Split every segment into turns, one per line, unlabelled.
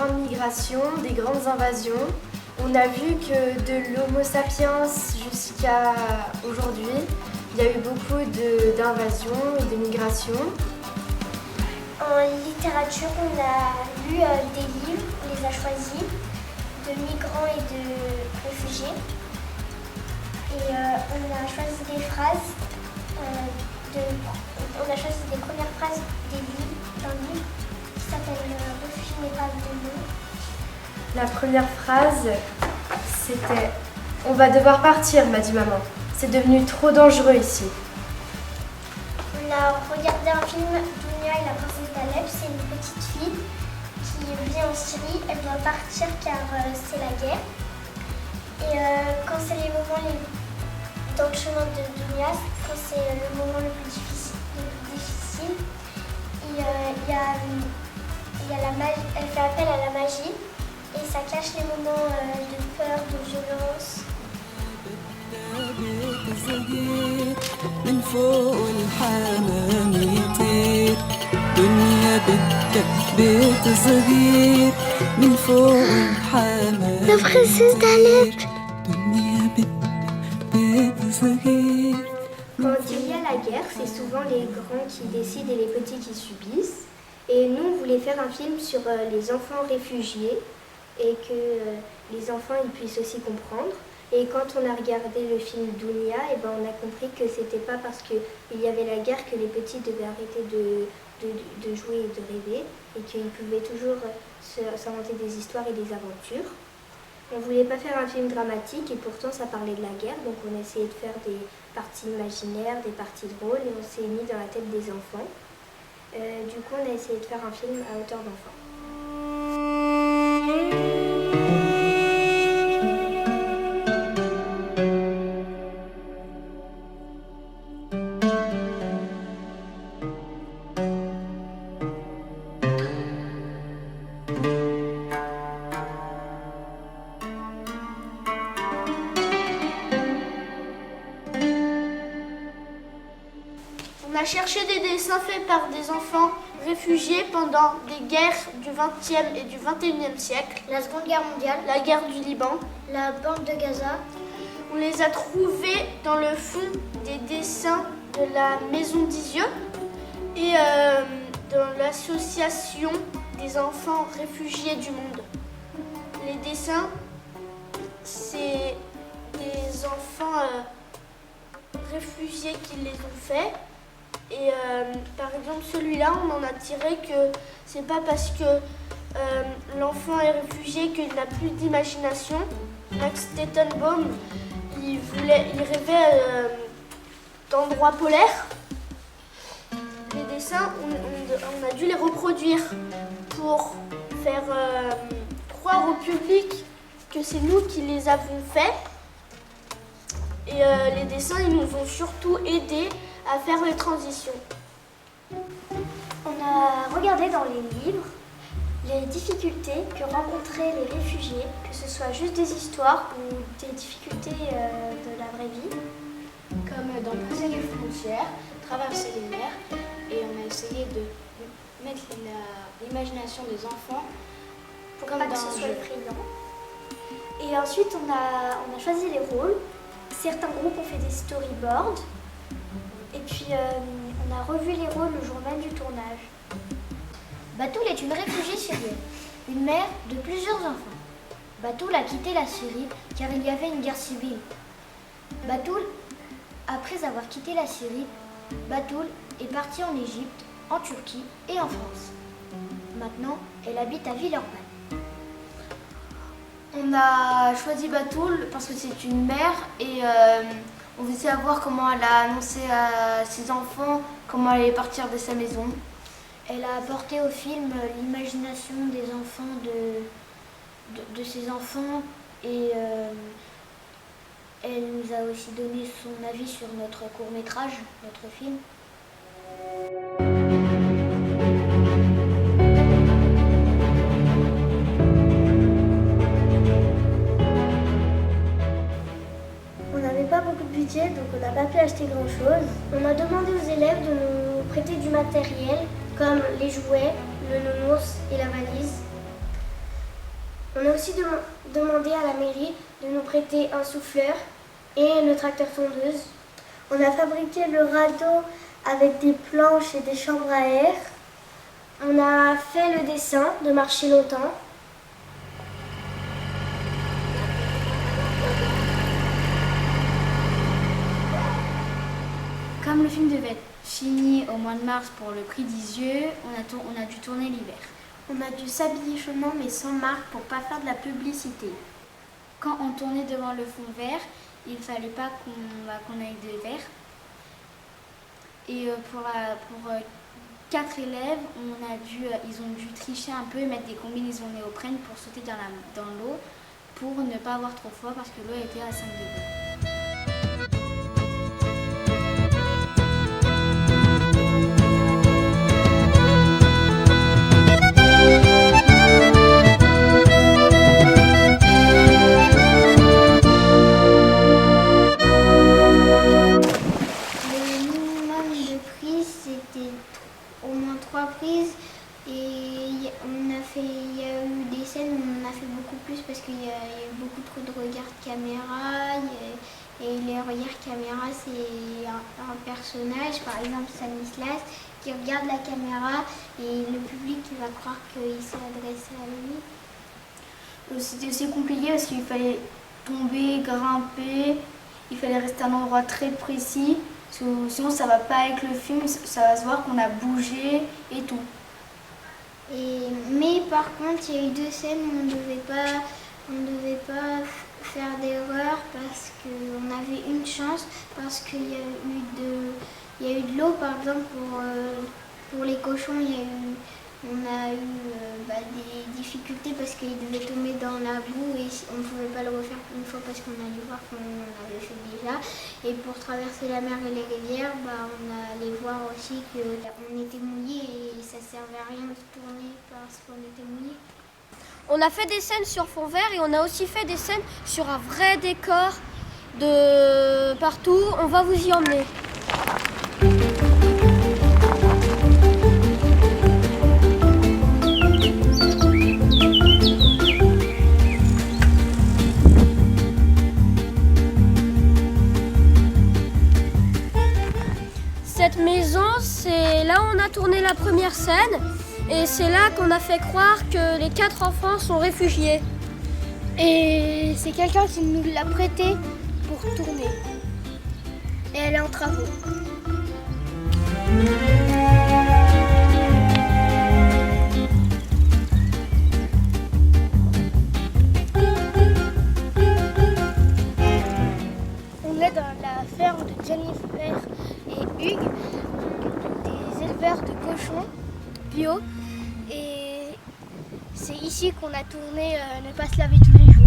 grandes migrations, des grandes invasions. On a vu que de l'Homo sapiens jusqu'à aujourd'hui, il y a eu beaucoup d'invasions et de migrations.
En littérature, on a lu des livres, on les a choisis, de migrants et de réfugiés. Et on a choisi des phrases, on a choisi des premières phrases d'un livre qui s'appelle Refuge n'est pas le mot.
La première phrase, c'était « On va devoir partir, m'a dit maman. C'est devenu trop dangereux ici. »
On a regardé un film, Dounia et la princesse d'Alep. C'est une petite fille qui vit en Syrie. Elle doit partir car c'est la guerre. Et quand c'est les moments dans le chemin de Dounia, quand c'est le moment le plus difficile, il y a la magie, elle fait appel à la magie et ça cache les moments de peur, de violence.
من فوق الحمام يطير دنيا بدك بيت صغير من فوق الحمام
La princesse d'Alep.
دنيا بدك بيت صغير.
Quand il y a la guerre, c'est souvent les grands qui décident et les petits qui subissent. Et nous, on voulait faire un film sur les enfants réfugiés et que les enfants ils puissent aussi comprendre. Et quand on a regardé le film Dounia, on a compris que c'était pas parce qu'il y avait la guerre que les petits devaient arrêter de jouer et de rêver et qu'ils pouvaient toujours s'inventer des histoires et des aventures. On voulait pas faire un film dramatique et pourtant ça parlait de la guerre, donc on a essayé de faire des parties imaginaires, des parties drôles et on s'est mis dans la tête des enfants. Du coup, on a essayé de faire un film à hauteur d'enfant.
On a cherché des dessins faits par des enfants réfugiés pendant des guerres du XXe et du XXIe siècle.
La Seconde Guerre mondiale,
La guerre du Liban.
la bande de Gaza.
On les a trouvés dans le fond des dessins de la Maison d'Isieux et dans l'association des enfants réfugiés du monde. Les dessins, c'est des enfants réfugiés qui les ont faits. Et par exemple, celui-là, on en a tiré que c'est pas parce que l'enfant est réfugié qu'il n'a plus d'imagination. Max Tettenbaum, il rêvait d'endroits polaires. Les dessins, on a dû les reproduire pour faire croire au public que c'est nous qui les avons faits. Et les dessins, ils nous ont surtout aidés à faire les transitions.
On a regardé dans les livres les difficultés que rencontraient les réfugiés, que ce soit juste des histoires ou des difficultés de la vraie vie.
Comme dans Briser les frontières, traverser les mers, et on a essayé de mettre l'imagination des enfants
Pour
comme
pas que
dans
ce
un
soit
jeu.
effrayant. Et ensuite, on a choisi les rôles. Certains groupes ont fait des storyboards. Et puis, on a revu les rôles le jour même du tournage.
Batoul est une réfugiée syrienne, une mère de plusieurs enfants. Batoul a quitté la Syrie car il y avait une guerre civile. Batoul, après avoir quitté la Syrie, Batoul est partie en Égypte, en Turquie et en France. Maintenant, elle habite à Villeurbanne.
On a choisi Batoul parce que c'est une mère et on voulait savoir comment elle a annoncé à ses enfants comment elle allait partir de sa maison.
Elle a apporté au film l'imagination des enfants, de ses enfants et elle nous a aussi donné son avis sur notre court-métrage, notre film.
On n'avait pas beaucoup de budget, donc on n'a pas pu acheter grand-chose. On a demandé aux élèves de nous prêter du matériel, comme les jouets, le nounours et la valise. On a aussi demandé à la mairie de nous prêter un souffleur et une tracteur tondeuse. On a fabriqué le radeau avec des planches et des chambres à air. On a fait le dessin de marcher longtemps.
Comme le film devait être fini au mois de mars pour le prix d'Isieux, on a dû tourner l'hiver.
On a dû s'habiller chaudement mais sans marque pour pas faire de la publicité.
Quand on tournait devant le fond vert, il ne fallait pas qu'on aille de vert. Et pour 4 élèves, ils ont dû tricher un peu et mettre des combinaisons néoprène pour sauter dans l'eau pour ne pas avoir trop froid parce que l'eau était à 5 degrés.
Parce qu'il y a eu beaucoup trop de regards de caméra et les regards caméra c'est un personnage, par exemple Stanislas, qui regarde la caméra et le public qui va croire qu'il s'est adressé à lui.
C'était aussi compliqué parce qu'il fallait tomber, grimper, il fallait rester à un endroit très précis, sinon ça va pas avec le film, ça va se voir qu'on a bougé et tout.
Mais par contre, il y a eu 2 scènes où on ne devait pas faire d'erreur parce qu'on avait une chance, parce qu'il y a eu de l'eau, par exemple, pour les cochons, on a eu des difficultés parce qu'ils devaient tomber dans la boue et on ne pouvait pas le refaire une fois parce qu'on allait voir qu'on avait fait déjà. Et pour traverser la mer et les rivières, on allait voir aussi qu'on était mouillés et ça ne servait à rien de tourner parce qu'on était mouillés.
On a fait des scènes sur fond vert et on a aussi fait des scènes sur un vrai décor de partout. On va vous y emmener. Cette maison, c'est là où on a tourné la première scène et c'est là qu'on a fait croire que les 4 enfants sont réfugiés.
Et c'est quelqu'un qui nous l'a prêté pour tourner. Et elle est en travaux. On est dans la ferme de Jennifer et Hugues, des éleveurs de cochons bio. Et c'est ici qu'on a tourné Ne pas se laver tous les jours.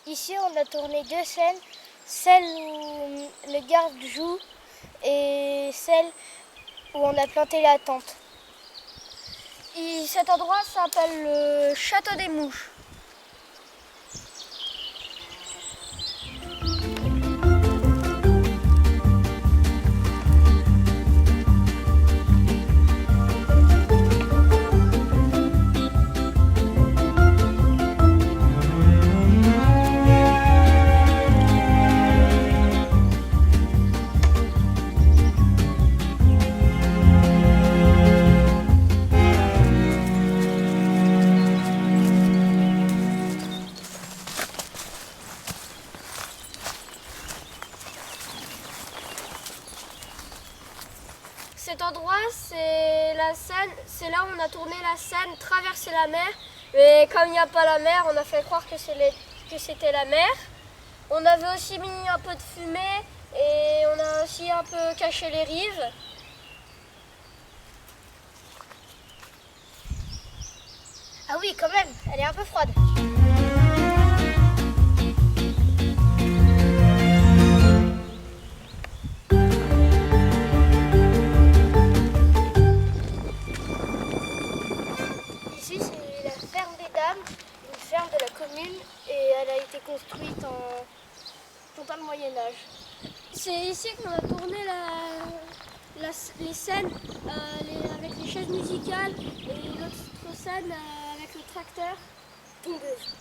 Ici, on a tourné 2 scènes, celle où le garde joue et celle où on a planté la tente.
Et cet endroit s'appelle le Château des Mouches. Cet endroit, c'est la scène, c'est là où on a tourné la scène Traverser la mer. Mais comme il n'y a pas la mer, on a fait croire que c'était la mer.
On avait aussi mis un peu de fumée et on a aussi un peu caché les rives.
Ah oui, quand même, elle est un peu froide.
Ici, c'est la ferme des Dames, une ferme de la commune, et elle a été construite pendant le Moyen-Âge. C'est ici qu'on a tourné les scènes avec les chaises musicales et l'autre scène avec le tracteur tondeuse.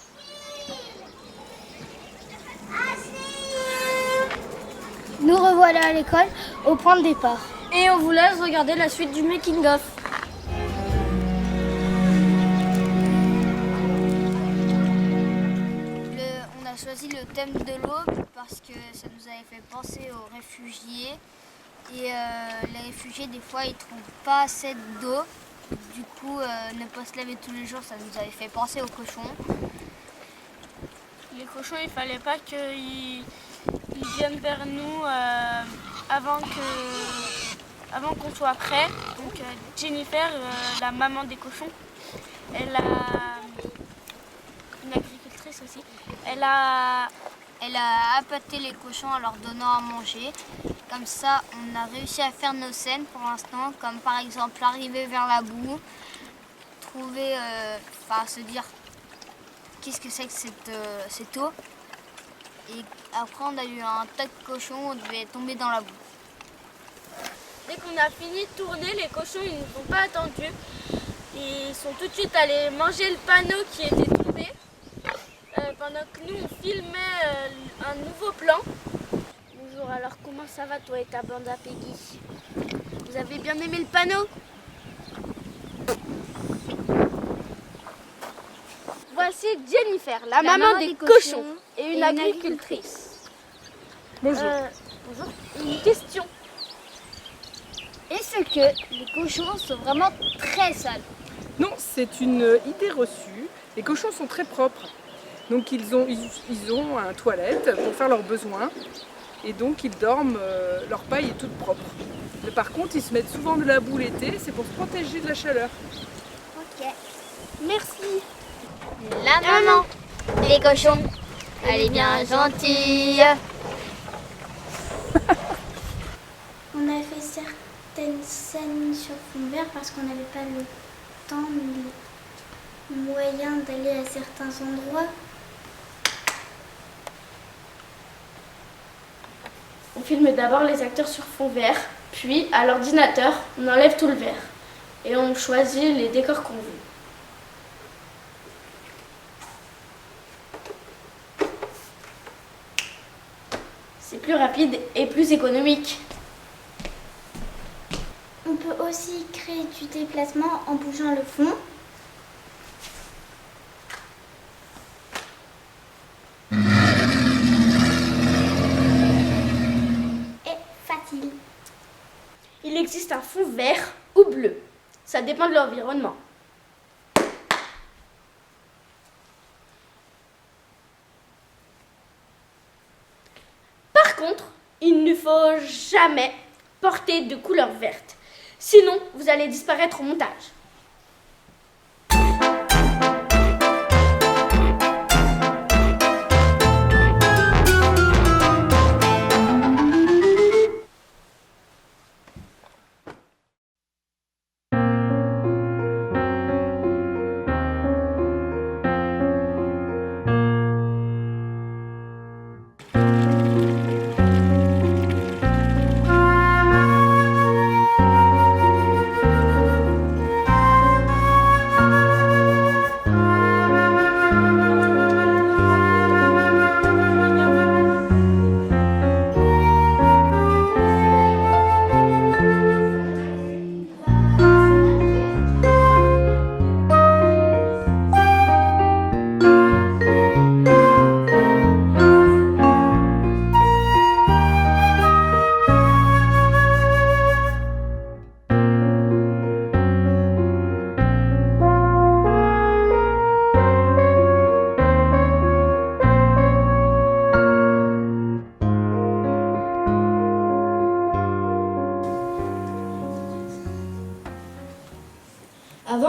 Nous revoilà à l'école, au point de départ.
Et on vous laisse regarder la suite du making-of.
On a choisi le thème de l'eau parce que ça nous avait fait penser aux réfugiés. Et les réfugiés, des fois, ils trouvent pas assez d'eau. Du coup, ne pas se laver tous les jours, ça nous avait fait penser aux cochons.
Les cochons, il fallait pas qu'ils viennent vers nous avant qu'on soit prêt. Donc Jennifer, la maman des cochons, elle a une agricultrice aussi. Elle a
appâté les cochons en leur donnant à manger. Comme ça, on a réussi à faire nos scènes pour l'instant, comme par exemple arriver vers la boue, trouver, se dire qu'est-ce que c'est que cette eau. Et après, on a eu un tas de cochons, on devait tomber dans la boue.
Dès qu'on a fini de tourner, les cochons ils ne nous ont pas attendus. Ils sont tout de suite allés manger le panneau qui était tombé. Pendant que nous on filmait un nouveau plan. Bonjour, alors comment ça va toi et ta bande à Peggy? Vous avez bien aimé le panneau? Voici Jennifer, la maman des cochons et une agricultrice.
Bonjour.
Bonjour. Une question.
Est-ce que les cochons sont vraiment très sales?
Non, c'est une idée reçue. Les cochons sont très propres. Donc ils ont un toilette pour faire leurs besoins. Et donc ils dorment, leur paille est toute propre. Mais par contre, ils se mettent souvent de la boue l'été, c'est pour se protéger de la chaleur.
Ok.
Merci.
La maman des cochons, elle est bien gentille.
On a fait certaines scènes sur fond vert parce qu'on n'avait pas le temps ni le moyen d'aller à certains endroits.
On filme d'abord les acteurs sur fond vert, puis à l'ordinateur, on enlève tout le vert et on choisit les décors qu'on veut. C'est plus rapide et plus économique.
On peut aussi créer du déplacement en bougeant le fond. Facile.
Il existe un fond vert ou bleu. Ça dépend de l'environnement. Par contre, il ne faut jamais porter de couleur verte. Sinon, vous allez disparaître au montage.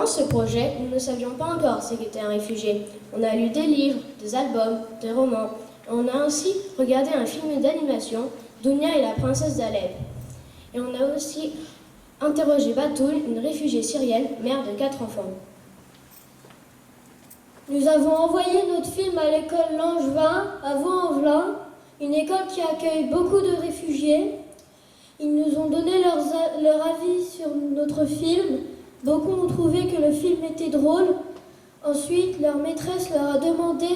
Avant ce projet, nous ne savions pas encore ce qu'était un réfugié. On a lu des livres, des albums, des romans. On a aussi regardé un film d'animation, Dounia et la princesse d'Alep. Et on a aussi interrogé Batoul, une réfugiée syrienne, mère de 4 enfants.
Nous avons envoyé notre film à l'école Langevin, à Vaux-en-Velin, une école qui accueille beaucoup de réfugiés. Ils nous ont donné leur avis sur notre film. Beaucoup ont trouvé que le film était drôle. Ensuite, leur maîtresse leur a demandé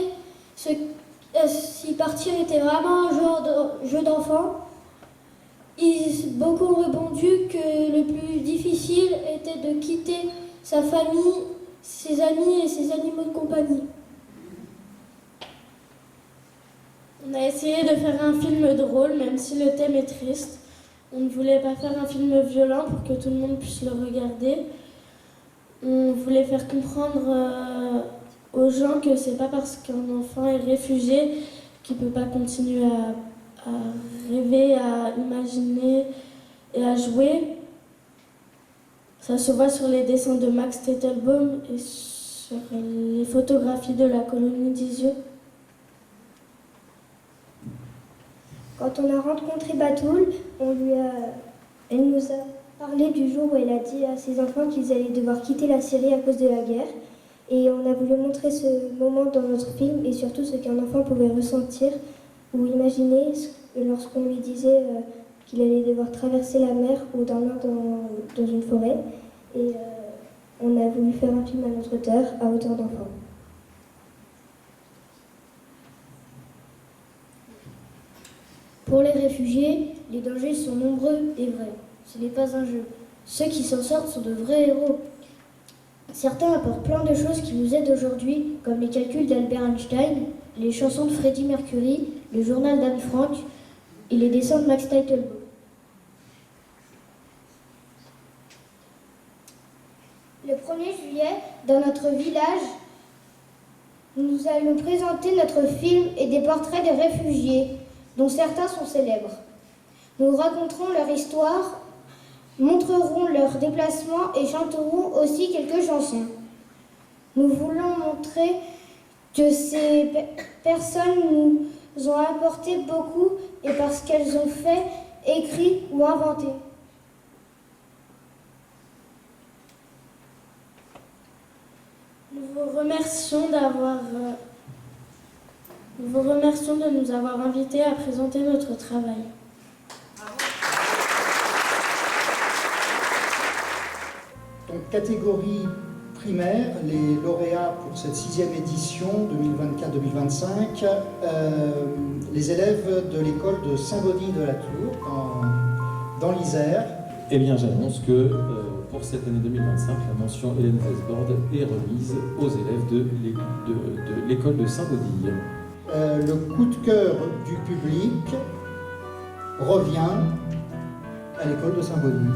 si partir était vraiment un jeu d'enfant. Beaucoup ont répondu que le plus difficile était de quitter sa famille, ses amis et ses animaux de compagnie. On a essayé de faire un film drôle, même si le thème est triste. On ne voulait pas faire un film violent pour que tout le monde puisse le regarder. On voulait faire comprendre aux gens que c'est pas parce qu'un enfant est réfugié qu'il peut pas continuer à rêver, à imaginer et à jouer. Ça se voit sur les dessins de Max Tettelbaum et sur les photographies de la colonie d'Isieux.
Quand on a rencontré Batoul, elle nous a parlé du jour où elle a dit à ses enfants qu'ils allaient devoir quitter la Syrie à cause de la guerre. Et on a voulu montrer ce moment dans notre film et surtout ce qu'un enfant pouvait ressentir ou imaginer lorsqu'on lui disait qu'il allait devoir traverser la mer ou dormir dans une forêt. Et on a voulu faire un film à notre hauteur, à hauteur d'enfant.
Pour les réfugiés, les dangers sont nombreux et vrais. Ce n'est pas un jeu. Ceux qui s'en sortent sont de vrais héros. Certains apportent plein de choses qui nous aident aujourd'hui, comme les calculs d'Albert Einstein, les chansons de Freddie Mercury, le journal d'Anne Frank et les dessins de Max Tettelbaum.
Le 1er juillet, dans notre village, nous allons présenter notre film et des portraits des réfugiés, dont certains sont célèbres. Nous raconterons leur histoire, montrerons leurs déplacements et chanterons aussi quelques chansons. Nous voulons montrer que ces personnes nous ont apporté beaucoup et parce qu'elles ont fait, écrit ou inventé.
Nous vous remercions de nous avoir invités à présenter notre travail.
Donc, catégorie primaire, les lauréats pour cette 6e édition 2024-2025, les élèves de l'école de Saint-Baudille de la Tour, dans l'Isère.
Eh bien, j'annonce que pour cette année 2025, la mention Hélène Weisbord est remise aux élèves de l'école de Saint-Baudille.
Le coup de cœur du public revient à l'école de Saint-Baudille.